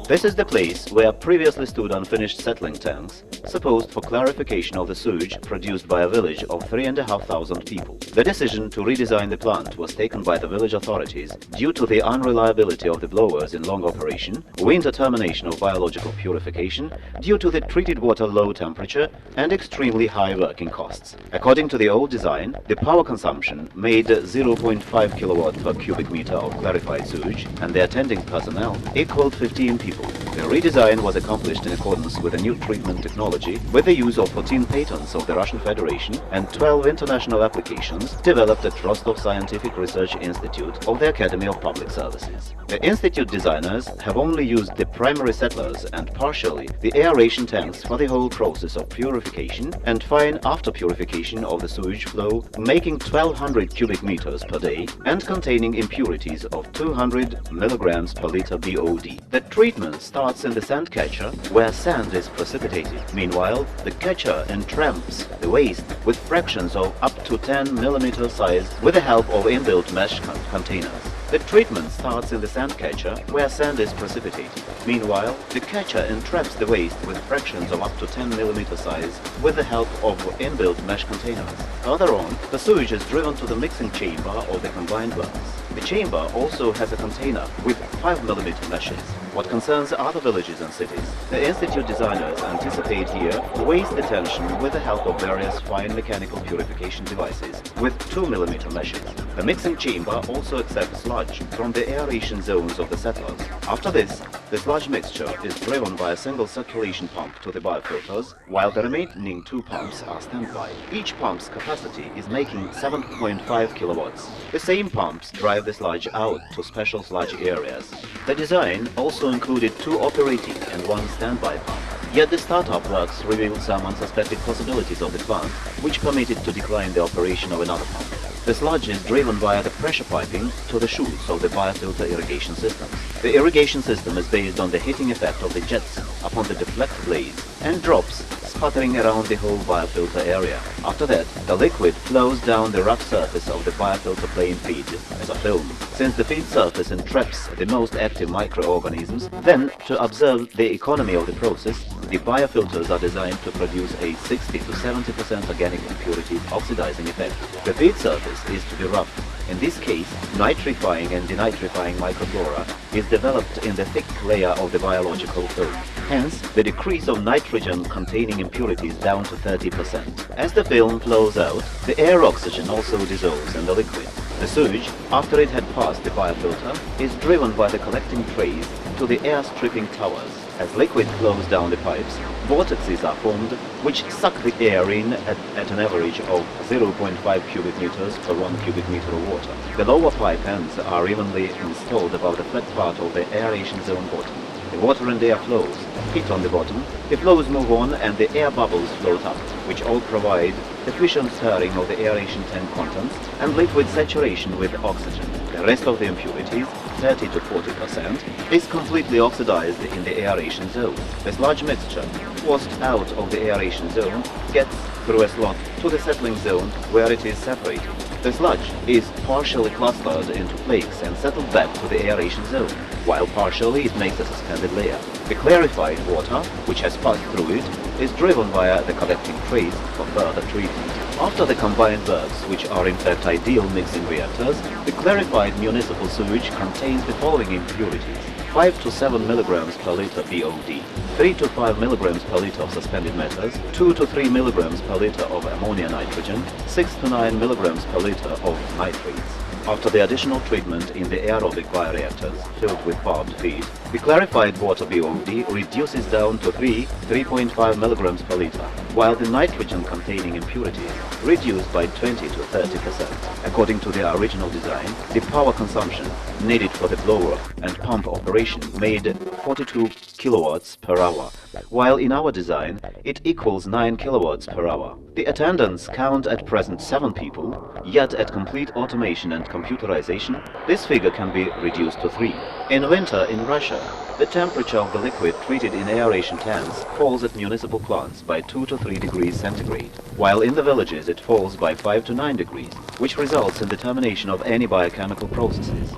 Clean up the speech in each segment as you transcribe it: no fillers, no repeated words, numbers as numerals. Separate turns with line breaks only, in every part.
This is the place where previously stood unfinished settling tanks, supposed for clarification of the sewage produced by a village of 3,500 people. The decision to redesign the plant was taken by the village authorities due to the unreliability of the blowers in long operation, winter termination of biological purification, due to the treated water low temperature and extremely high working costs. According to the old design, the power consumption made 0.5 kilowatt per cubic meter of clarified sewage, and the attending personnel equaled 15 people. The redesign was accomplished in accordance with a new treatment technology with the use of 14 patents of the Russian Federation and 12 international applications developed at Rostov Scientific Research Institute of the Academy of Public Services. The institute designers have only used the primary settlers and partially the aeration tanks for the whole process of purification and fine after purification of the sewage flow, making 1200 cubic meters per day and containing impurities of 200 milligrams per liter BOD. The treatment starts in the sand catcher, where sand is precipitated. Meanwhile, the catcher entraps the waste with fractions of up to 10 millimeter size with the help of inbuilt mesh containers. The treatment starts in the sand catcher, where sand is precipitated. Meanwhile, the catcher entraps the waste with fractions of up to 10 millimeter size with the help of inbuilt mesh containers. Further on, the sewage is driven to the mixing chamber of the combined works. The chamber also has a container with 5 millimeter meshes. What concerns other villages and cities, the institute designers anticipate here waste detention with the help of various fine mechanical purification devices with 2 millimeter meshes. The mixing chamber also accepts sludge from the aeration zones of the settlers. After this, the sludge mixture is driven by a single circulation pump to the biofilters, while the remaining 2 pumps are standby. Each pump's capacity is making 7.5 kilowatts. The same pumps drive the sludge out to special sludge areas. The design also included 2 operating and 1 standby pump. Yet the startup works revealed some unsuspected possibilities of the plant, which permitted to decline the operation of another pump. The sludge is driven via the pressure piping to the chutes of the biofilter irrigation systems. The irrigation system is based on the hitting effect of the jets upon the deflected blades and drops sputtering around the whole biofilter area. After that, the liquid flows down the rough surface of the biofilter plane feed as a film. Since the feed surface entraps the most active microorganisms, then to observe the economy of the process, the biofilters are designed to produce a 60 to 70% organic impurity oxidizing effect. The feed surface is to be rough. In this case, nitrifying and denitrifying microflora is developed in the thick layer of the biological film. Hence, the decrease of nitrogen-containing impurities down to 30%. As the film flows out, the air oxygen also dissolves in the liquid. The sewage, after it had passed the biofilter, is driven by the collecting trays to the air-stripping towers. As liquid flows down the pipes, vortices are formed which suck the air in at an average of 0.5 cubic meters per 1 cubic meter of water. The lower pipe ends are evenly installed above the flat part of the aeration zone bottom. The water and air flows hit on the bottom, the flows move on and the air bubbles float up, which all provide efficient stirring of the aeration tank contents and liquid saturation with oxygen. The rest of the impurities, 30 to 40%, is completely oxidized in the aeration zone. The sludge mixture, forced out of the aeration zone, gets through a slot to the settling zone where it is separated. The sludge is partially clustered into flakes and settled back to the aeration zone, while partially it makes a suspended layer. The clarified water, which has passed through it, is driven via the collecting trays for further treatment. After the combined works, which are in fact ideal mixing reactors, the clarified municipal sewage contains the following impurities: 5 to 7 milligrams per liter BOD, 3 to 5 milligrams per liter of suspended matters, 2 to 3 milligrams per liter of ammonia nitrogen, 6 to 9 milligrams per liter of nitrates. After the additional treatment in the aerobic bioreactors filled with barbed feed, the clarified water BOD reduces down to 3.5 milligrams per liter, while the nitrogen-containing impurities reduced by 20 to 30%. According to the original design, the power consumption needed for the blower and pump operation made 42 kilowatts per hour, while in our design it equals 9 kilowatts per hour. The attendants count at present 7 people, yet at complete automation and computerization, this figure can be reduced to 3. In winter in Russia, the temperature of the liquid treated in aeration tanks falls at municipal plants by 2 to 3 degrees centigrade, while in the villages it falls by 5 to 9 degrees, which results in the termination of any biochemical processes.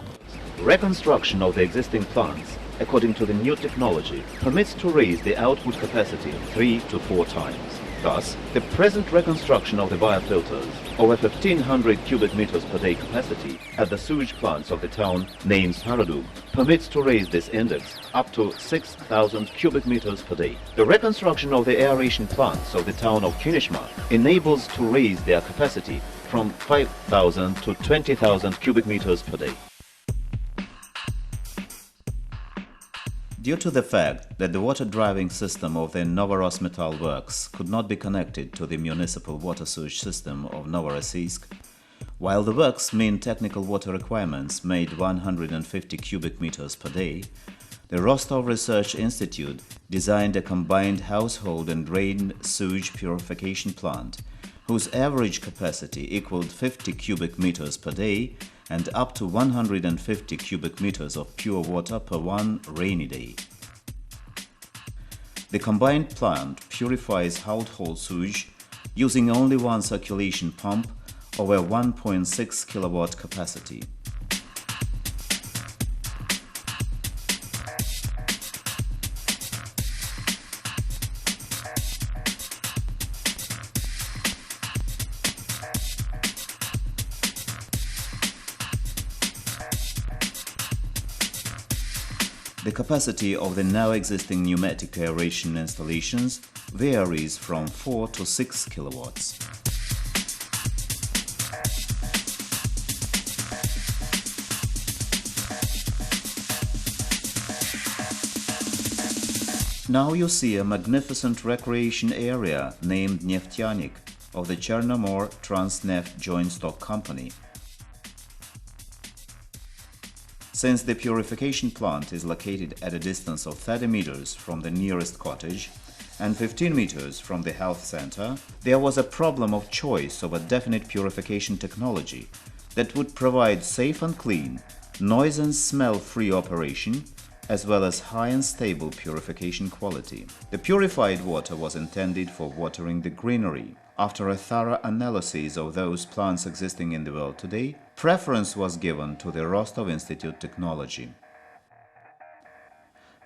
Reconstruction of the existing plants according to the new technology, permits to raise the output capacity 3 to 4 times. Thus, the present reconstruction of the biofilters, over 1500 cubic meters per day capacity at the sewage plants of the town named Paradum, permits to raise this index up to 6000 cubic meters per day. The reconstruction of the aeration plants of the town of Kinishma enables to raise their capacity from 5000 to 20,000 cubic meters per day. Due to the fact that the water driving system of the Novorosmetal works could not be connected to the municipal water sewage system of Novorossiysk, while the works' main technical water requirements made 150 cubic meters per day, the Rostov Research Institute designed a combined household and drain sewage purification plant, whose average capacity equaled 50 cubic meters per day and up to 150 cubic meters of pure water per one rainy day. The combined plant purifies household sewage using only one circulation pump over 1.6 kilowatt capacity. The capacity of the now existing pneumatic aeration installations varies from 4 to 6 kilowatts. Now you see a magnificent recreation area named Neftyanik of the Chernomor Transneft Joint Stock Company. Since the purification plant is located at a distance of 30 meters from the nearest cottage and 15 meters from the health center, there was a problem of choice of a definite purification technology that would provide safe and clean, noise and smell-free operation, as well as high and stable purification quality. The purified water was intended for watering the greenery. After a thorough analysis of those plants existing in the world today, preference was given to the Rostov Institute technology.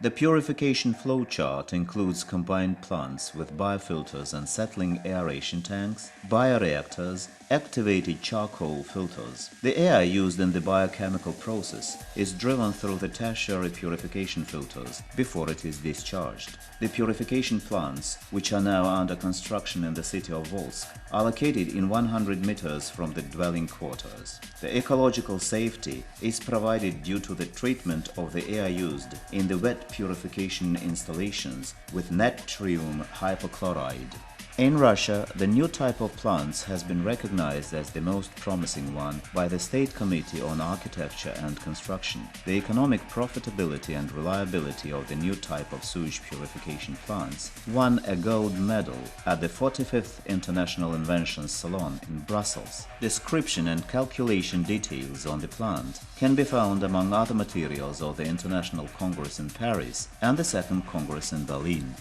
The purification flowchart includes combined plants with biofilters and settling aeration tanks, bioreactors, activated charcoal filters. The air used in the biochemical process is driven through the tertiary purification filters before it is discharged. The purification plants, which are now under construction in the city of Volsk, are located in 100 meters from the dwelling quarters. The ecological safety is provided due to the treatment of the air used in the wet purification installations with natrium hypochloride. In Russia, the new type of plants has been recognized as the most promising one by the State Committee on Architecture and Construction. The economic profitability and reliability of the new type of sewage purification plants won a gold medal at the 45th International Invention Salon in Brussels. Description and calculation details on the plant can be found among other materials of the International Congress in Paris and the Second Congress in Berlin.